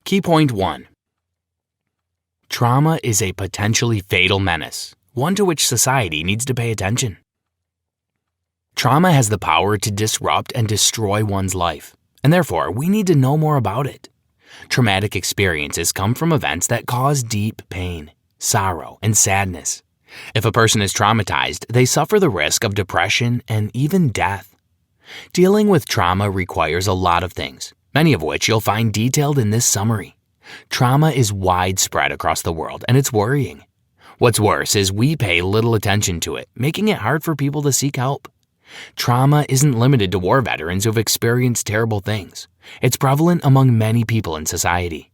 Key point 1. Trauma is a potentially fatal menace, one to which society needs to pay attention. Trauma has the power to disrupt and destroy one's life, and therefore we need to know more about it. Traumatic experiences come from events that cause deep pain, sorrow, and sadness. If a person is traumatized, they suffer the risk of depression and even death. Dealing with trauma requires a lot of things, many of which you'll find detailed in this summary. Trauma is widespread across the world, and it's worrying. What's worse is we pay little attention to it, making it hard for people to seek help. Trauma isn't limited to war veterans who've experienced terrible things. It's prevalent among many people in society.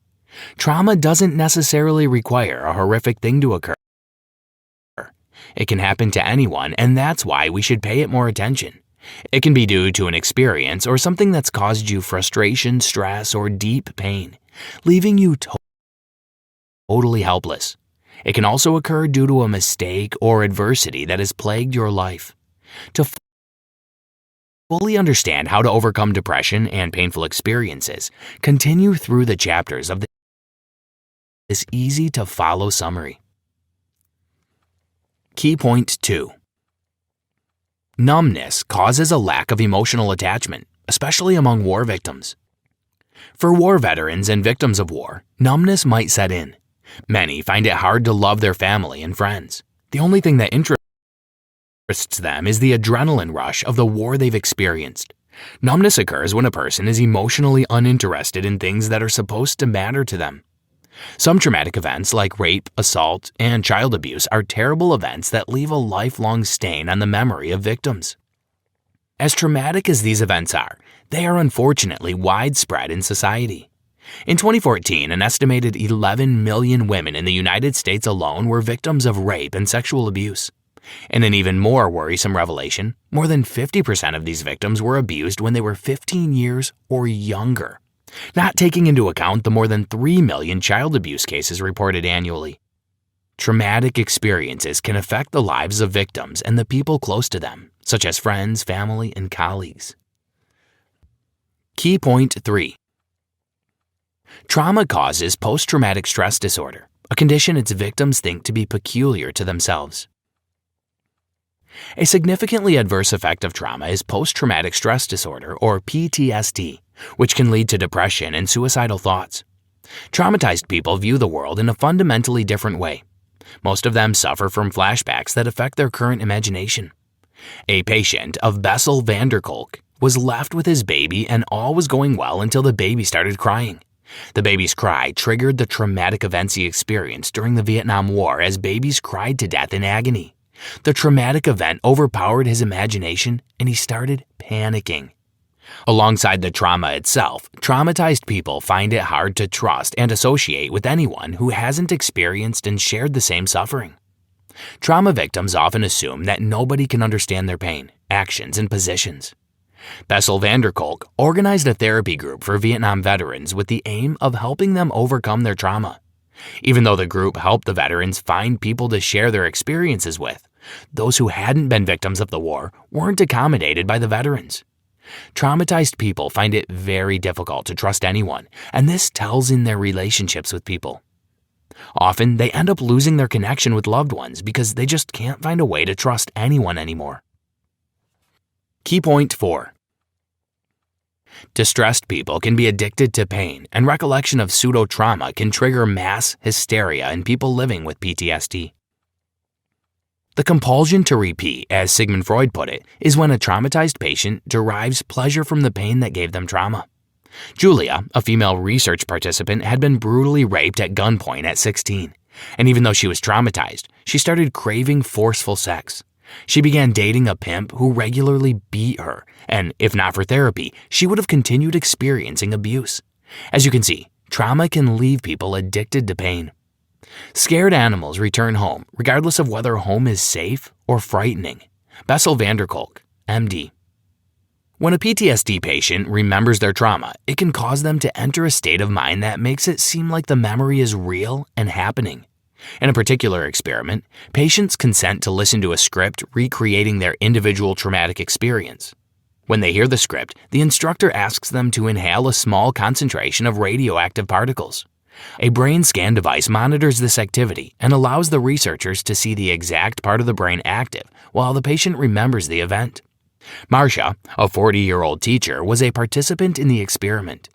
Trauma doesn't necessarily require a horrific thing to occur. It can happen to anyone, and that's why we should pay it more attention. It can be due to an experience or something that's caused you frustration, stress, or deep pain, leaving you totally helpless. It can also occur due to a mistake or adversity that has plagued your life. To fully understand how to overcome depression and painful experiences, continue through the chapters of this easy-to-follow summary. Key point 2. Numbness causes a lack of emotional attachment, especially among war victims. For war veterans and victims of war, numbness might set in. Many find it hard to love their family and friends. The only thing that interests them is the adrenaline rush of the war they've experienced. Numbness occurs when a person is emotionally uninterested in things that are supposed to matter to them. Some traumatic events like rape, assault, and child abuse are terrible events that leave a lifelong stain on the memory of victims. As traumatic as these events are, they are unfortunately widespread in society. In 2014, an estimated 11 million women in the United States alone were victims of rape and sexual abuse. In an even more worrisome revelation, more than 50% of these victims were abused when they were 15 years or younger, not taking into account the more than 3 million child abuse cases reported annually. Traumatic experiences can affect the lives of victims and the people close to them, such as friends, family, and colleagues. Key point 3. Trauma causes post-traumatic stress disorder, a condition its victims think to be peculiar to themselves. A significantly adverse effect of trauma is post-traumatic stress disorder, or PTSD, which can lead to depression and suicidal thoughts. Traumatized people view the world in a fundamentally different way. Most of them suffer from flashbacks that affect their current imagination. A patient of Bessel Kolk was left with his baby and all was going well until the baby started crying. The baby's cry triggered the traumatic events he experienced during the Vietnam War as babies cried to death in agony. The traumatic event overpowered his imagination and he started panicking. Alongside the trauma itself, traumatized people find it hard to trust and associate with anyone who hasn't experienced and shared the same suffering. Trauma victims often assume that nobody can understand their pain, actions, and positions. Bessel Kolk organized a therapy group for Vietnam veterans with the aim of helping them overcome their trauma. Even though the group helped the veterans find people to share their experiences with, those who hadn't been victims of the war weren't accommodated by the veterans. Traumatized people find it very difficult to trust anyone, and this tells in their relationships with people. Often, they end up losing their connection with loved ones because they just can't find a way to trust anyone anymore. Key point 4. Distressed people can be addicted to pain, and recollection of pseudo-trauma can trigger mass hysteria in people living with PTSD. The compulsion to repeat, as Sigmund Freud put it, is when a traumatized patient derives pleasure from the pain that gave them trauma. Julia, a female research participant, had been brutally raped at gunpoint at 16, and even though she was traumatized, she started craving forceful sex. She began dating a pimp who regularly beat her, and if not for therapy, she would have continued experiencing abuse. As you can see, trauma can leave people addicted to pain. Scared animals return home, regardless of whether home is safe or frightening. Bessel Kolk, MD. When a PTSD patient remembers their trauma, it can cause them to enter a state of mind that makes it seem like the memory is real and happening. In a particular experiment, patients consent to listen to a script recreating their individual traumatic experience. When they hear the script, the instructor asks them to inhale a small concentration of radioactive particles. A brain scan device monitors this activity and allows the researchers to see the exact part of the brain active while the patient remembers the event. Marcia, a 40-year-old teacher, was a participant in the experiment.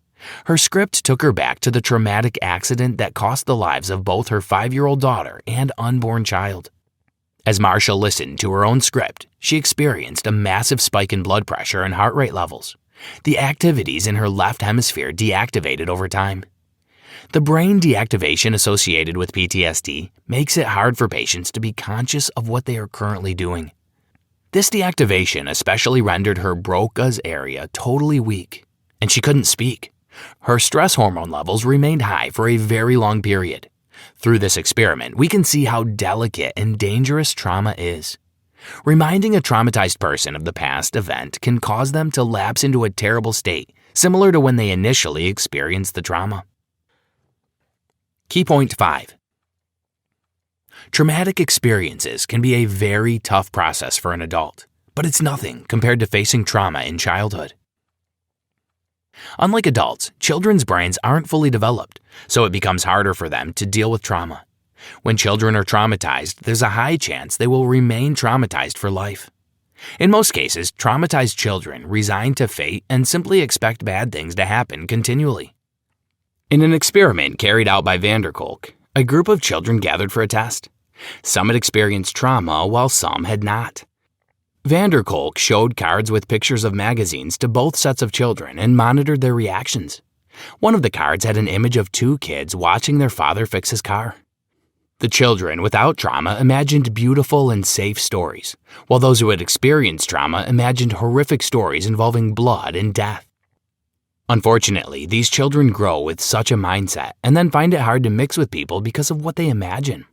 Her script took her back to the traumatic accident that cost the lives of both her 5-year-old daughter and unborn child. As Marcia listened to her own script, she experienced a massive spike in blood pressure and heart rate levels. The activities in her left hemisphere deactivated over time. The brain deactivation associated with PTSD makes it hard for patients to be conscious of what they are currently doing. This deactivation especially rendered her Broca's area totally weak, and she couldn't speak. Her stress hormone levels remained high for a very long period. Through this experiment, we can see how delicate and dangerous trauma is. Reminding a traumatized person of the past event can cause them to lapse into a terrible state, similar to when they initially experienced the trauma. Key point 5. Traumatic experiences can be a very tough process for an adult, but it's nothing compared to facing trauma in childhood. Unlike adults, children's brains aren't fully developed, so it becomes harder for them to deal with trauma. When children are traumatized, there's a high chance they will remain traumatized for life. In most cases, traumatized children resign to fate and simply expect bad things to happen continually. In an experiment carried out by Kolk, a group of children gathered for a test. Some had experienced trauma while some had not. Kolk showed cards with pictures of magazines to both sets of children and monitored their reactions. One of the cards had an image of 2 kids watching their father fix his car. The children without trauma imagined beautiful and safe stories, while those who had experienced trauma imagined horrific stories involving blood and death. Unfortunately, these children grow with such a mindset and then find it hard to mix with people because of what they imagine.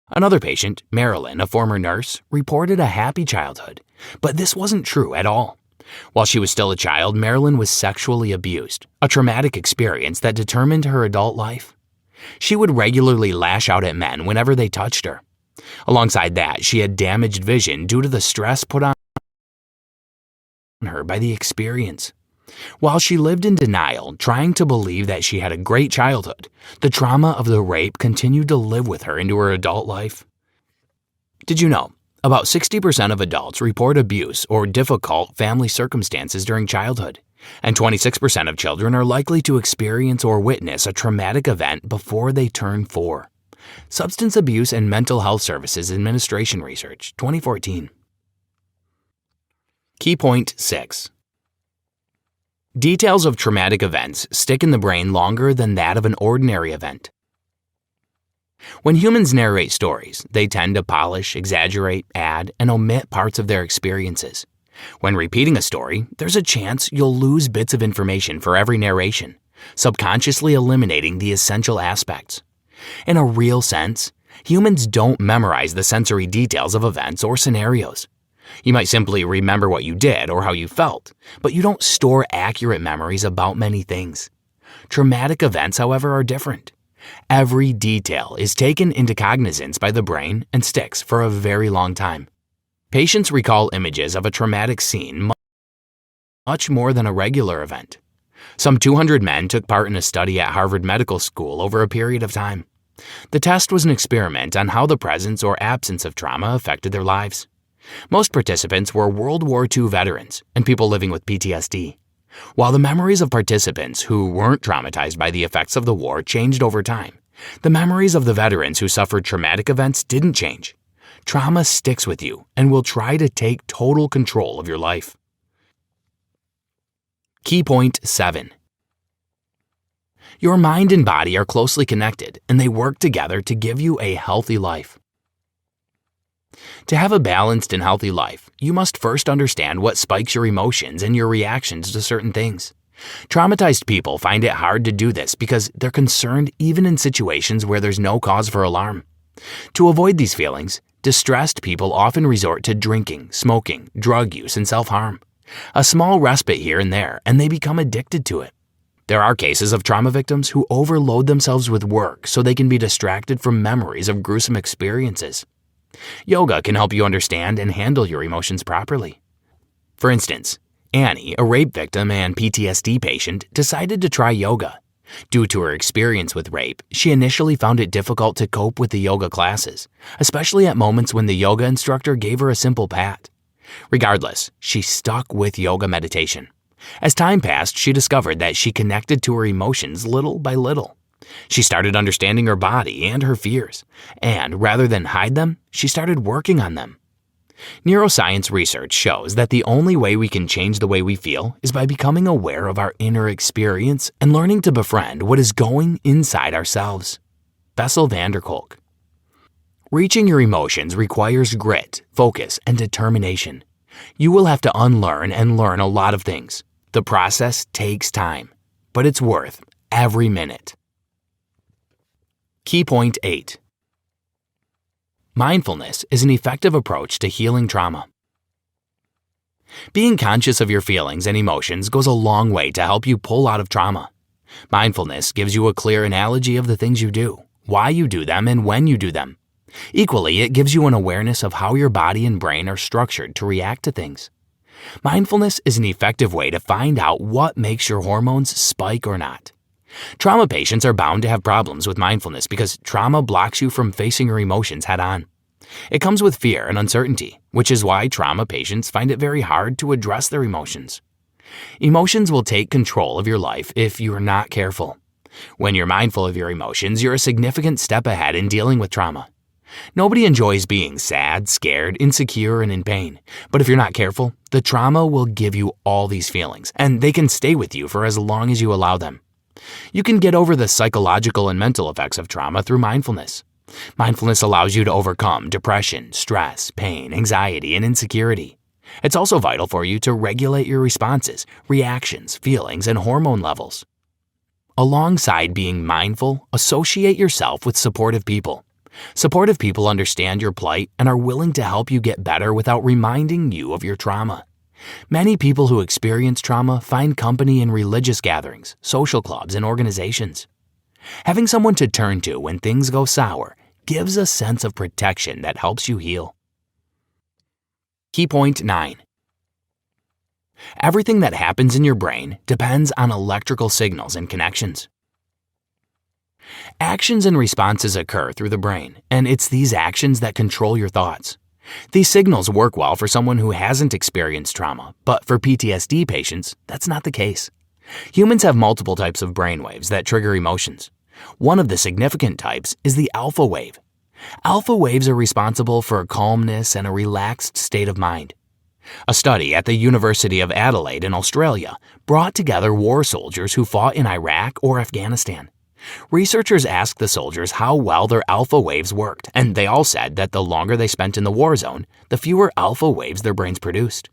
Another patient, Marilyn, a former nurse, reported a happy childhood, but this wasn't true at all. While she was still a child, Marilyn was sexually abused, a traumatic experience that determined her adult life. She would regularly lash out at men whenever they touched her. Alongside that, she had damaged vision due to the stress put on her by the experience. While she lived in denial, trying to believe that she had a great childhood, the trauma of the rape continued to live with her into her adult life. Did you know? About 60% of adults report abuse or difficult family circumstances during childhood, and 26% of children are likely to experience or witness a traumatic event before they turn 4. Substance Abuse and Mental Health Services Administration Research, 2014. Key point 6. Details of traumatic events stick in the brain longer than that of an ordinary event. When humans narrate stories, they tend to polish, exaggerate, add, and omit parts of their experiences. When repeating a story, there's a chance you'll lose bits of information for every narration, subconsciously eliminating the essential aspects. In a real sense, humans don't memorize the sensory details of events or scenarios. You might simply remember what you did or how you felt, but you don't store accurate memories about many things. Traumatic events, however, are different. Every detail is taken into cognizance by the brain and sticks for a very long time. Patients recall images of a traumatic scene much more than a regular event. Some 200 men took part in a study at Harvard Medical School over a period of time. The test was an experiment on how the presence or absence of trauma affected their lives. Most participants were World War II veterans and people living with PTSD. While the memories of participants who weren't traumatized by the effects of the war changed over time, the memories of the veterans who suffered traumatic events didn't change. Trauma sticks with you and will try to take total control of your life. Key point 7. Your mind and body are closely connected, and they work together to give you a healthy life. To have a balanced and healthy life, you must first understand what spikes your emotions and your reactions to certain things. Traumatized people find it hard to do this because they're concerned even in situations where there's no cause for alarm. To avoid these feelings, distressed people often resort to drinking, smoking, drug use, and self-harm. A small respite here and there, and they become addicted to it. There are cases of trauma victims who overload themselves with work so they can be distracted from memories of gruesome experiences. Yoga can help you understand and handle your emotions properly. For instance, Annie, a rape victim and PTSD patient, decided to try yoga. Due to her experience with rape, she initially found it difficult to cope with the yoga classes, especially at moments when the yoga instructor gave her a simple pat. Regardless, she stuck with yoga meditation. As time passed, she discovered that she connected to her emotions little by little. She started understanding her body and her fears, and rather than hide them, she started working on them. Neuroscience research shows that the only way we can change the way we feel is by becoming aware of our inner experience and learning to befriend what is going inside ourselves. Bessel Kolk. Reaching your emotions requires grit, focus, and determination. You will have to unlearn and learn a lot of things. The process takes time, but it's worth every minute. Key point 8. Mindfulness is an effective approach to healing trauma. Being conscious of your feelings and emotions goes a long way to help you pull out of trauma. Mindfulness gives you a clear analogy of the things you do, why you do them, and when you do them. Equally, it gives you an awareness of how your body and brain are structured to react to things. Mindfulness is an effective way to find out what makes your hormones spike or not. Trauma patients are bound to have problems with mindfulness because trauma blocks you from facing your emotions head on. It comes with fear and uncertainty, which is why trauma patients find it very hard to address their emotions. Emotions will take control of your life if you are not careful. When you're mindful of your emotions, you're a significant step ahead in dealing with trauma. Nobody enjoys being sad, scared, insecure, and in pain. But if you're not careful, the trauma will give you all these feelings, and they can stay with you for as long as you allow them. You can get over the psychological and mental effects of trauma through mindfulness. Mindfulness allows you to overcome depression, stress, pain, anxiety, and insecurity. It's also vital for you to regulate your responses, reactions, feelings, and hormone levels. Alongside being mindful, associate yourself with supportive people. Supportive people understand your plight and are willing to help you get better without reminding you of your trauma. Many people who experience trauma find company in religious gatherings, social clubs, and organizations. Having someone to turn to when things go sour gives a sense of protection that helps you heal. Key point 9. Everything that happens in your brain depends on electrical signals and connections. Actions and responses occur through the brain, and it's these actions that control your thoughts. These signals work well for someone who hasn't experienced trauma, but for PTSD patients, that's not the case. Humans have multiple types of brainwaves that trigger emotions. One of the significant types is the alpha wave. Alpha waves are responsible for calmness and a relaxed state of mind. A study at the University of Adelaide in Australia brought together war soldiers who fought in Iraq or Afghanistan. Researchers asked the soldiers how well their alpha waves worked, and they all said that the longer they spent in the war zone, the fewer alpha waves their brains produced.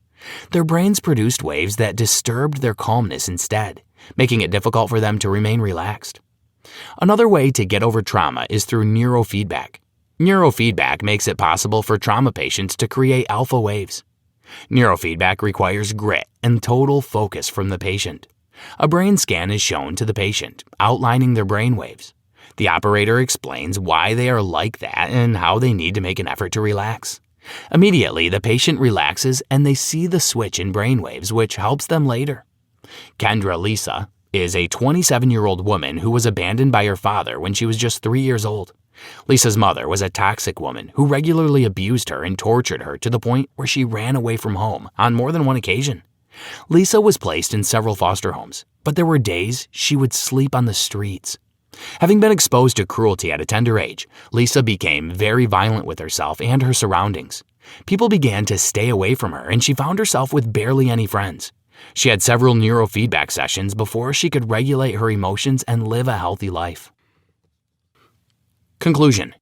Their brains produced waves that disturbed their calmness instead, making it difficult for them to remain relaxed. Another way to get over trauma is through neurofeedback. Neurofeedback makes it possible for trauma patients to create alpha waves. Neurofeedback requires grit and total focus from the patient. A brain scan is shown to the patient, outlining their brain waves. The operator explains why they are like that and how they need to make an effort to relax. Immediately, the patient relaxes and they see the switch in brain waves, which helps them later. Kendra Lisa is a 27-year-old woman who was abandoned by her father when she was just 3 years old. Lisa's mother was a toxic woman who regularly abused her and tortured her to the point where she ran away from home on more than one occasion. Lisa was placed in several foster homes, but there were days she would sleep on the streets. Having been exposed to cruelty at a tender age, Lisa became very violent with herself and her surroundings. People began to stay away from her, and she found herself with barely any friends. She had several neurofeedback sessions before she could regulate her emotions and live a healthy life. Conclusion.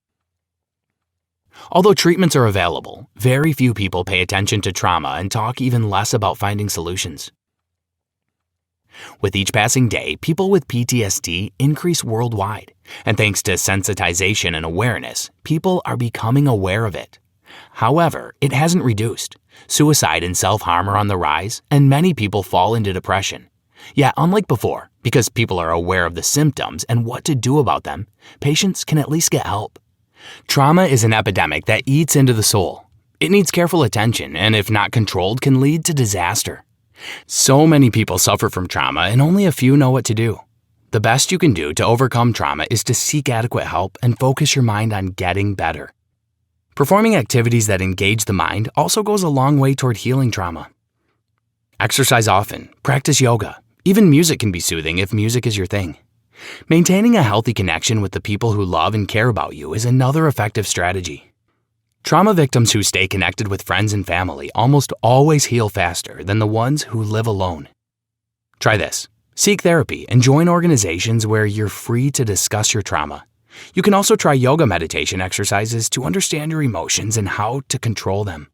Although treatments are available, very few people pay attention to trauma and talk even less about finding solutions. With each passing day, people with PTSD increase worldwide, and thanks to sensitization and awareness, people are becoming aware of it. However, it hasn't reduced. Suicide and self-harm are on the rise, and many people fall into depression. Yet, unlike before, because people are aware of the symptoms and what to do about them, patients can at least get help. Trauma is an epidemic that eats into the soul. It needs careful attention, and if not controlled, can lead to disaster. So many people suffer from trauma, and only a few know what to do. The best you can do to overcome trauma is to seek adequate help and focus your mind on getting better. Performing activities that engage the mind also goes a long way toward healing trauma. Exercise often, practice yoga. Even music can be soothing if music is your thing. Maintaining a healthy connection with the people who love and care about you is another effective strategy. Trauma victims who stay connected with friends and family almost always heal faster than the ones who live alone. Try this. Seek therapy and join organizations where you're free to discuss your trauma. You can also try yoga meditation exercises to understand your emotions and how to control them.